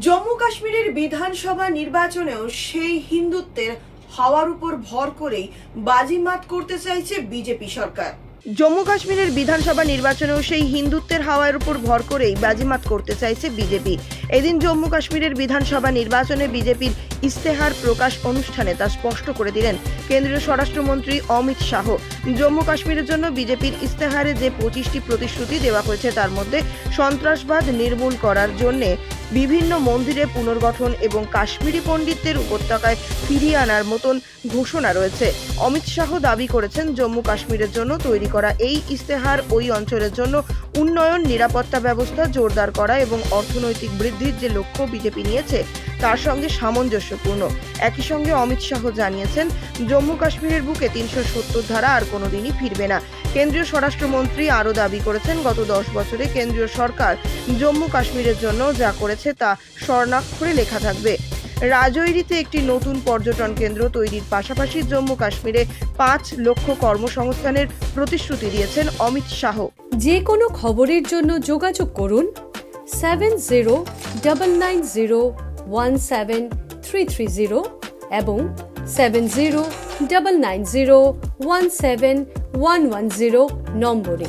জম্মু কাশ্মীরের বিধানসভা নির্বাচনেও সেই হিন্দুত্বের হাওয়ার উপর ভর করেই বাজিমাত করতে চাইছে বিজেপি সরকার। জম্মু কাশ্মীরের বিধানসভা নির্বাচনেও সেই হিন্দুত্বের হাওয়ার উপর ভর করেই বাজিমাত করতে চাইছে বিজেপি। এদিন জম্মু কাশ্মীরের বিধানসভা নির্বাচনে বিজেপির ইস্তেহার প্রকাশ অনুষ্ঠানে তা স্পষ্ট করে দিলেন কেন্দ্রীয় স্বরাষ্ট্রমন্ত্রী অমিত শাহ। জম্মু কাশ্মীরের জন্য বিজেপির ইস্তেহারে যে 25টি প্রতিশ্রুতি দেওয়া হয়েছে তার মধ্যে সন্ত্রাসবাদ নির্মূল করার জন্য বিভিন্ন মন্দিরে পুনর্গঠন এবং কাশ্মীরি পণ্ডিতদের উপত্যকায় ফিরিয়ে আনার মতন ঘোষণা রয়েছে। অমিত শাহ দাবি করেছেন, জম্মু কাশ্মীরের জন্য তৈরি করা এই ইস্তেহার ওই অঞ্চলের জন্য উন্নয়ন, নিরাপত্তা ব্যবস্থা জোরদার করা এবং অর্থনৈতিক বৃদ্ধির যে লক্ষ্য বিজেপি নিয়েছে তার সঙ্গে সামঞ্জস্যপূর্ণ। একই সঙ্গে অমিত শাহ জানিয়েছেন, জম্মু কাশ্মীরের বুকে 370 ধারা আর কোনোদিনই ফিরবে না। কেন্দ্রীয় স্বরাষ্ট্রমন্ত্রী আরও দাবি করেছেন, গত 10 বছরে কেন্দ্রীয় সরকার জম্মু কাশ্মীরের জন্য যা করেছে তা স্বর্ণাক্ষরে লেখা থাকবে। রাজৌরিতে একটি নতুন পর্যটন কেন্দ্র তৈরির পাশাপাশি জম্মু কাশ্মীরে 5 লক্ষ কর্মসংস্থানের প্রতিশ্রুতি দিয়েছেন অমিত শাহ। যে কোনো খবরের জন্য যোগাযোগ করুন 7099017330 এবং 7099017110 নম্বরে।